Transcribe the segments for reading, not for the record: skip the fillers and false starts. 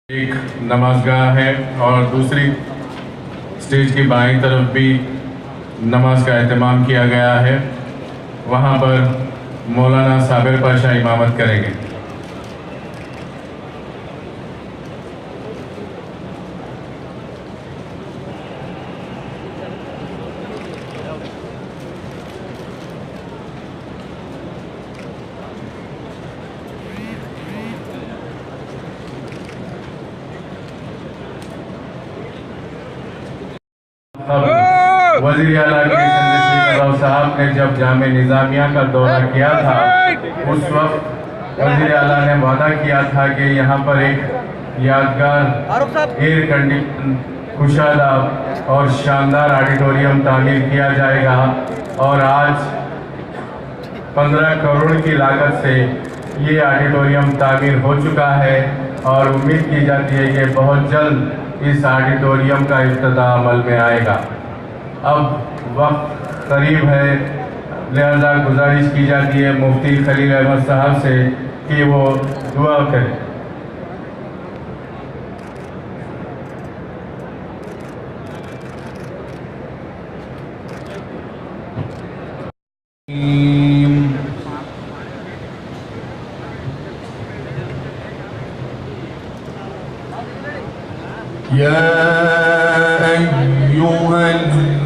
एक नमाजगाह है और दूसरी स्टेज की बाईं तरफ भी नमाज का एहतमाम किया गया है। वहाँ पर मौलाना साबिर पाशा इमामत करेंगे। वज़ीर आला के चंद्रशेखर साहब ने जब जामे निज़ामिया का दौरा किया था, उस वक्त वज़ीर आला ने वादा किया था कि यहाँ पर एक यादगार एयर कंडीशन कुशादा और शानदार ऑडिटोरियम तामीर किया जाएगा। और आज 15 करोड़ की लागत से ये ऑडिटोरियम तामीर हो चुका है और उम्मीद की जाती है कि बहुत जल्द इस ऑडिटोरियम का इफ्तिताह अमल में आएगा। अब वक्त करीब है, लिहाजा गुजारिश की जाती है मुफ्ती खलील अहमद साहब से कि वो दुआ करें। या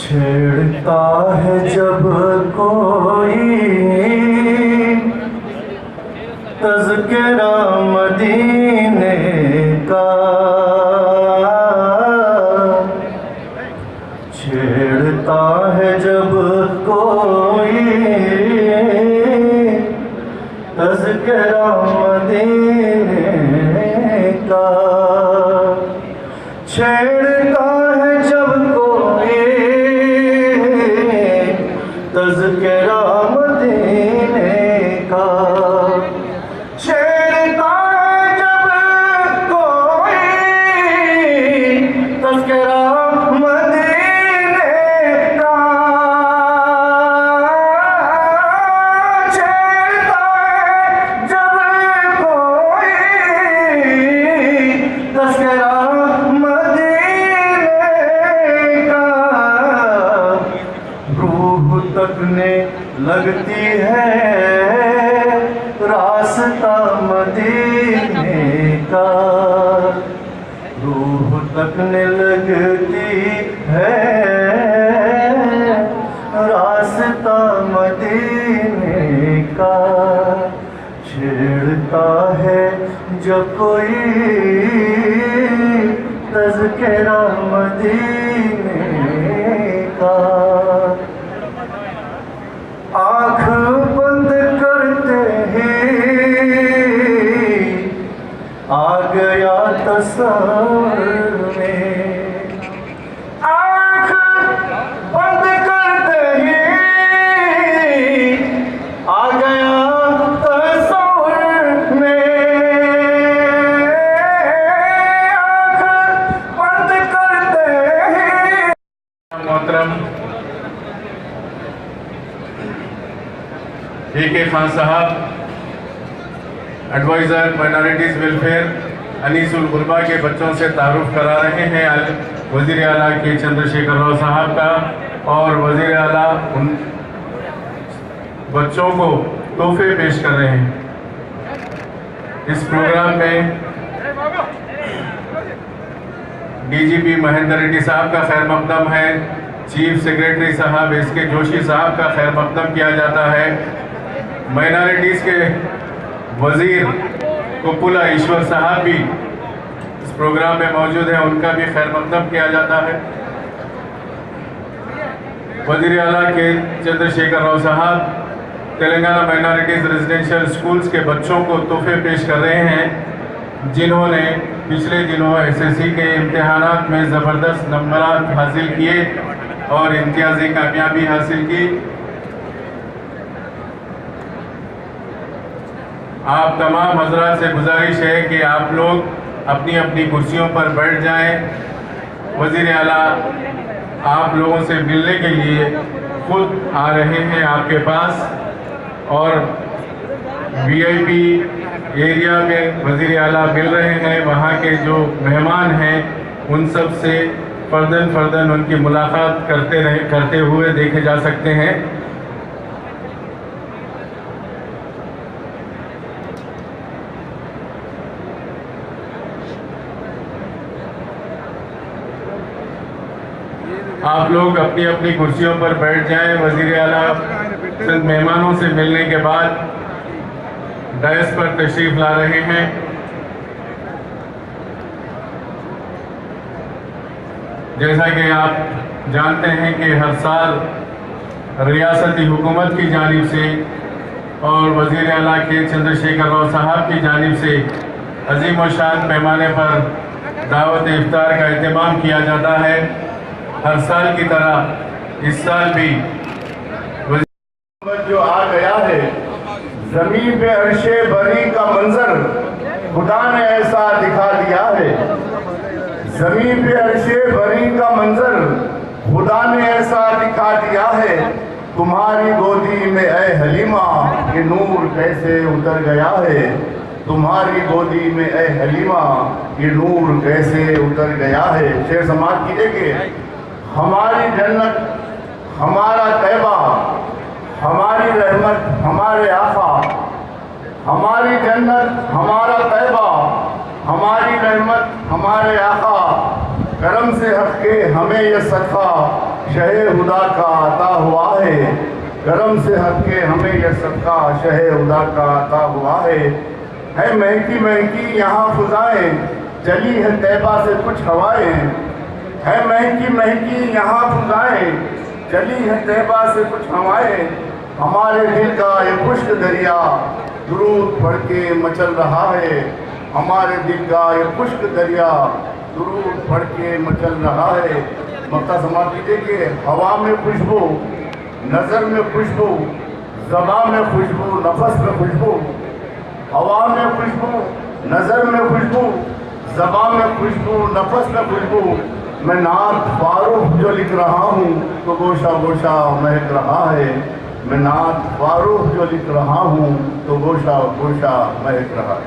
छेड़ता है जब कोई तज़किरा मदीने का, छेड़ता है जब कोई तज़किरा मदीने का, छेड़ता है जब कोई तज़किरा मदीने का, छेड़ता है जब कोई तज़किरा मदीने का, छेड़ता है जब कोई तज़किरा मदीने का, रूह तकने लगती है रास्ता मदीने का, रूह तकने लगती है रास्ता मदीने का, छेड़ता है जब कोई तज़किरा मदीने का। आँख बंद करते ही आ गया तस्वीर में, आँख बंद करते ही आ गया तस्वीर में, आँख बंद करते ही। मोहतरम ए.के. खान साहब, एडवाइज़र माइनॉरिटीज़ वेलफेयर अनीसुल गुरबा के बच्चों से तारुफ करा रहे हैं वज़ीर आला के चंद्रशेखर राव साहब का, और वज़ीर आला उन बच्चों को तोहफे पेश कर रहे हैं। इस प्रोग्राम में डीजीपी महेंद्र रेड्डी साहब का खैर मकदम है, चीफ सेक्रेटरी साहब एस.के. जोशी साहब का खैर मकदम किया जाता है, माइनॉरिटीज़ के वज़ीर कुपुला ईश्वर साहब भी प्रोग्राम में मौजूद हैं उनका भी खैर मकदम किया जाता है। वज़ीर आला के चंद्रशेखर राव साहब तेलंगाना माइनॉरिटीज़ रेजिडेंशियल स्कूल्स के बच्चों को तोहफे पेश कर रहे हैं, जिन्होंने पिछले दिनों एसएससी के इम्तिहानात में ज़बरदस्त नंबरात हासिल किए और इम्तियाजी कामयाबी हासिल की। आप तमाम हज़रात से गुजारिश है कि आप लोग अपनी अपनी कुर्सियों पर बैठ जाएं। वज़ीर आला आप लोगों से मिलने के लिए खुद आ रहे हैं आपके पास, और वीआईपी एरिया में वज़ीर आला मिल रहे हैं। वहाँ के जो मेहमान हैं उन सब से फ़र्दन उनकी मुलाकात करते हुए देखे जा सकते हैं। आप लोग अपनी अपनी कुर्सियों पर बैठ जाएं। वज़ीर आला चंद मेहमानों से मिलने के बाद डायस पर तशरीफ ला रहे हैं। जैसा कि आप जानते हैं कि हर साल रियासती हुकूमत की जानिब से और वज़ीर आला के चंद्रशेखर राव साहब की जानिब से अजीम व शान पैमाने पर दावत इफ्तार का एहतमाम किया जाता है। हर साल की तरह इस साल भी जो आ गया है, जमीन पे अर्शे बरी का मंजर खुदा ने ऐसा दिखा दिया है। जमीन पे अर्शे बरी का मंजर खुदा ने ऐसा दिखा दिया है। तुम्हारी गोदी में ऐ हलीमा ये नूर कैसे उतर गया है। तुम्हारी गोदी में ऐ हलीमा ये नूर कैसे उतर गया है। शेर समाप्त कीजिए। हमारी जन्नत हमारा तैबा, हमारी रहमत हमारे आका। हमारी जन्नत हमारा तैबा, हमारी रहमत हमारे आका। करम से हक के हमें यह सदका शहे खुदा का अता हुआ है। करम से हक के हमें यह सदका शहे खुदा का अता हुआ है महकी महकी यहाँ फुजाएं, चली है तैबा से कुछ हवाएं। है महकी महकी यहाँ फुजाएं, चली है तैबा से कुछ हवाएं। हमारे दिल का ये खुश्क दरिया दुरूद पढ़ के मचल रहा है। हमारे दिल का ये खुश्क दरिया दुरूद पढ़ के मचल रहा है। मक्ता समाप्त कीजिए। हवा में खुशबू, नज़र में खुशबू, ज़बान में खुशबू, नफस में खुशबू। हवा में खुशबू, नज़र में खुशबू, ज़बान में खुशबू, नफस में खुशबू। मैं नात फारूक जो लिख रहा हूँ तो गोशा गोशा महक रहा है। मैं नात फारूक जो लिख रहा हूँ तो गोशा गोशा महक रहा है।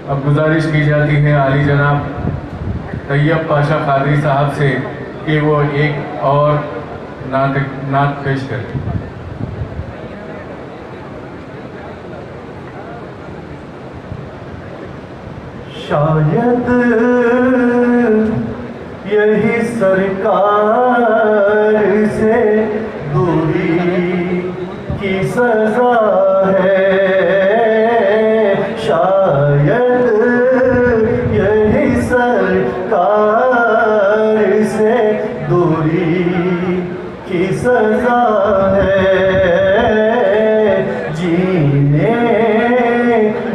अब गुजारिश की जाती है आली जनाब तैयब पाशा कादरी साहब से कि वो एक और नात पेश करें। शायद यही सरकार से दूरी की सजा है। शायद यही सरकार से दूरी की सजा है। जीने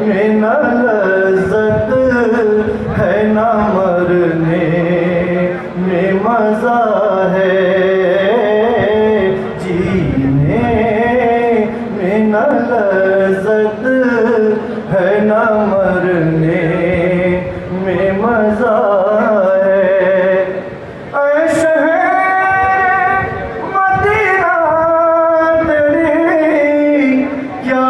में न लज़्ज़त है न मरने में मज़ा है। जीने में न लज़्ज़त है न मरने में मज़ा है। ऐ शहर मदीना तेरी क्या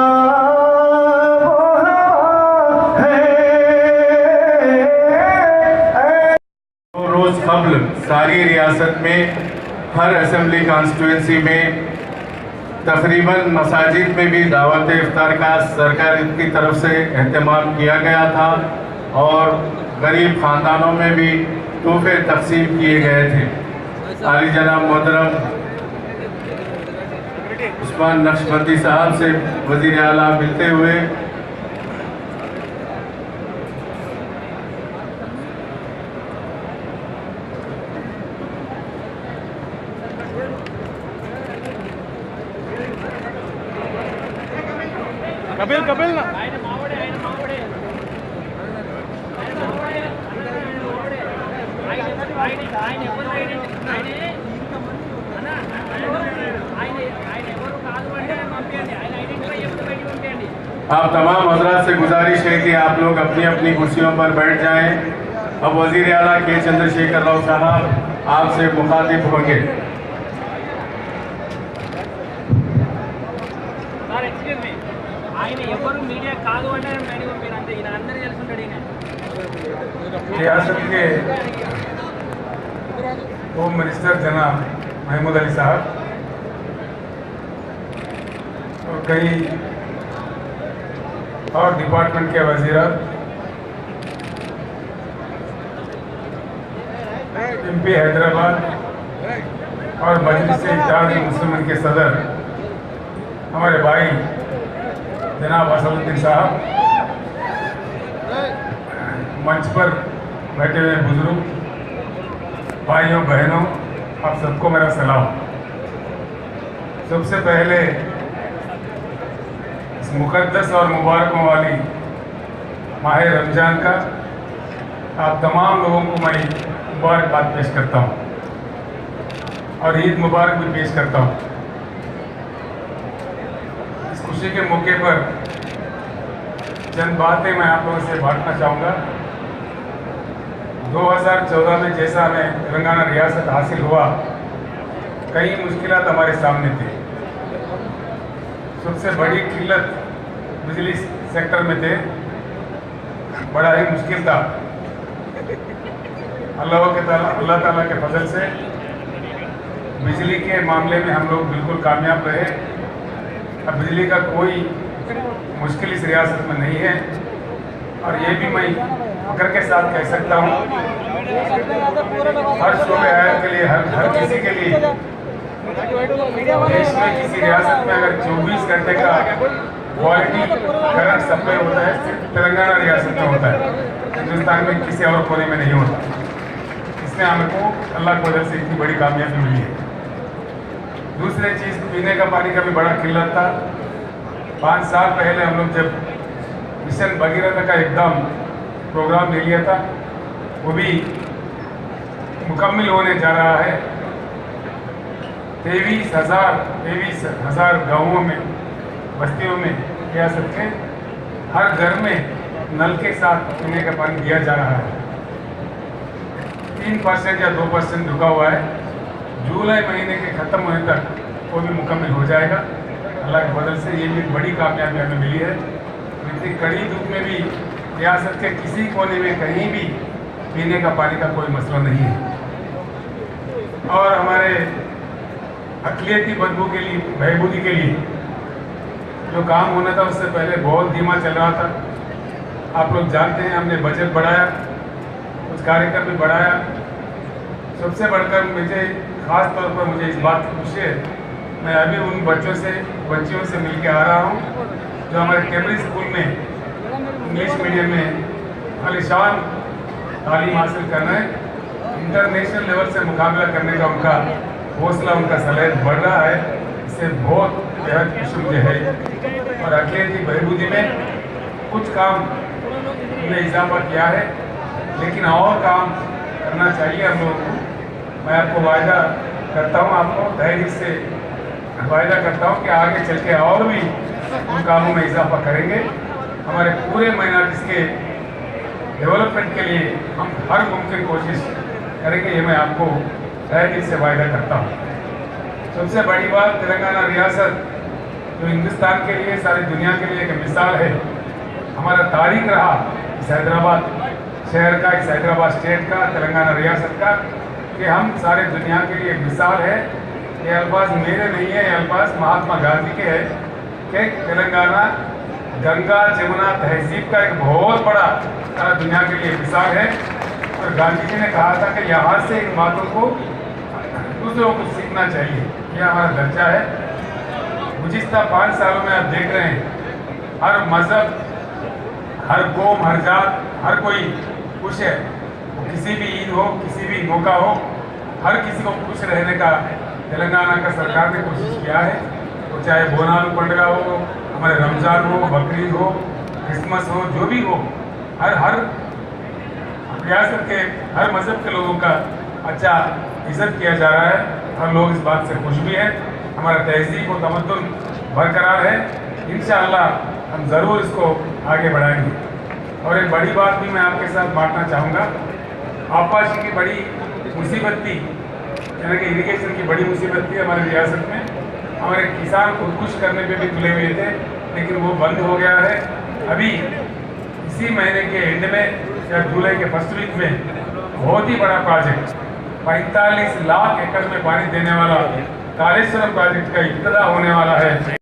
रोज़ कबल सारी रियासत में हर असेंबली कॉन्स्टिट्यूंसी में तकरीबन मसाजिद में भी दावत इफ्तार का सरकार की तरफ से एहतमाम किया गया था और गरीब ख़ानदानों में भी तोहफे तकसीम किए गए थे। आली जनाब मोहतरम उस्मान नक्शबंदी साहब से वज़ीर आला मिलते हुए कपिल ना आप तमाम हजरात से गुजारिश है कि आप लोग अपनी अपनी कुर्सियों पर बैठ जाएं। अब वज़ीर आला के चंद्रशेखर राव साहब आपसे मुखातिब होंगे। रियासत के होम मिनिस्टर जनाब महमूद अली साहब और कई और डिपार्टमेंट के वज़ीरात, एमपी हैदराबाद और मजलिस-ए-इत्तेहाद-ए-मुस्लिमीन के सदर हमारे भाई जनाब असदुद्दीन साहब, मंच पर बैठे हुए बुजुर्ग भाइयों बहनों, आप सबको मेरा सलाम। सबसे पहले इस मुक़द्दस और मुबारकों वाली माह रमज़ान का आप तमाम लोगों को मैं मुबारकबाद पेश करता हूँ और ईद मुबारक भी पेश करता हूँ। इस खुशी के मौके पर चंद बातें मैं आप लोगों से बांटना चाहूँगा। 2014 में जैसा हमें तेलंगाना रियासत हासिल हुआ, कई मुश्किलात हमारे सामने थी। सबसे बड़ी किल्लत बिजली सेक्टर में थे, बड़ा ही मुश्किल था। अल्लाह ताला के फजल से बिजली के मामले में हम लोग बिल्कुल कामयाब रहे। अब बिजली का कोई मुश्किल इस रियासत में नहीं है और ये भी मैं फख्र के साथ कह सकता हूँ, हर शोबे हयात के लिए, हर किसी के लिए देश में किसी रियासत में अगर 24 घंटे का क्वालिटी करंट सप्लाई होता है, सिर्फ तेलंगाना रियासत में होता है, हिंदुस्तान में किसी और कोने में नहीं होता। इसमें हमको अल्लाह की वजह से इतनी बड़ी कामयाबी मिली है। दूसरी चीज़, पीने का पानी का भी बड़ा किल्लत था। 5 साल पहले हम लोग जब मिशन भगीरथ का एकदम प्रोग्राम ले लिया था, वो भी मुकम्मल होने जा रहा है। 23,000 गाँवों में, बस्तियों में रियासत के हर घर में नल के साथ पीने का पानी दिया जा रहा है। 3% या 2% रुका हुआ है। जुलाई महीने के ख़त्म होने तक वो भी मुकम्मल हो जाएगा। अल्लाह के फजल से ये भी एक बड़ी कामयाबी हमें मिली है। इतनी कड़ी धूप में भी रियासत के किसी कोने में कहीं भी पीने का पानी का कोई मसला नहीं है। और हमारे अक़लियती बदबू के लिए, बहबूदी के लिए जो काम होना था उससे पहले बहुत धीमा चल रहा था। आप लोग जानते हैं, हमने बजट बढ़ाया, कुछ कार्यक्रम भी बढ़ाया। सबसे बढ़कर मुझे ख़ास तौर पर मुझे इस बात की खुशी है, मैं अभी उन बच्चियों से मिल के आ रहा हूँ जो हमारे कैमरी स्कूल में इंग्लिश मीडियम में आलिशान तालीम हासिल करना है। इंटरनेशनल लेवल से मुकाबला करने का उनका हौसला, उनका सलाहियत बढ़ रहा है। इससे बहुत बेहद खुशी मुझे है। और अक़लियती बहबूदी में कुछ काम ने इजाफा किया है, लेकिन और काम करना चाहिए हम लोगों को। मैं आपको वायदा करता हूँ, आपको धैर्य से वायदा करता हूँ कि आगे चल के और भी उन कामों में इजाफा करेंगे। हमारे पूरे माइनॉरिटीज़ के डेवलपमेंट के लिए हम हर मुमकिन कोशिश करेंगे, ये मैं आपको धैर्य से वायदा करता हूँ। सबसे बड़ी बात, तेलंगाना रियासत जो हिंदुस्तान के लिए, सारी दुनिया के लिए एक मिसाल है। हमारा तारीख रहा इस हैदराबाद शहर का, इस हैदराबाद स्टेट का, तेलंगाना रियासत का, कि हम सारे दुनिया के लिए मिसाल है। ये अल्फाज मेरे नहीं है, ये अल्फाज महात्मा गांधी के हैं कि तेलंगाना गंगा जमुना तहजीब का एक बहुत बड़ा सारा दुनिया के लिए मिसाल है। और गांधी जी ने कहा था कि यहाँ से इन बातों को दूसरों को सीखना चाहिए, यह हमारा दर्जा है। गुज़िस्ता 5 सालों में आप देख रहे हैं हर मज़हब, हर कौम, हर जात, हर कोई खुश है। वो किसी भी ईद हो, किसी भी मौका हो, हर किसी को खुश रहने का तेलंगाना का सरकार ने कोशिश किया है। तो चाहे बोनालू पंडगा हो, हमारे रमज़ान हो, बकरीद हो, क्रिसमस हो, जो भी हो, हर रियासत के हर मज़हब के लोगों का अच्छा इज़्ज़त किया जा रहा है। हर लोग इस बात से खुश भी हैं। हमारा तहज़ीब और तमद्दुन बरकरार है। इंशाअल्लाह हम ज़रूर इसको आगे बढ़ाएंगे। और एक बड़ी बात भी मैं आपके साथ बांटना चाहूँगा। आपाशी की बड़ी मुसीबत थी, यानी कि इरिगेशन की बड़ी मुसीबत थी हमारी रियासत में। हमारे किसान खुदकुश करने पे भी तुले हुए थे, लेकिन वो बंद हो गया है। अभी इसी महीने के एंड में या जुलाई के फर्स्ट वीक में बहुत ही बड़ा प्रोजेक्ट 45 लाख एकड़ में पानी देने वाला कालेश्वरम प्रोजेक्ट का इब्तिदा होने वाला है।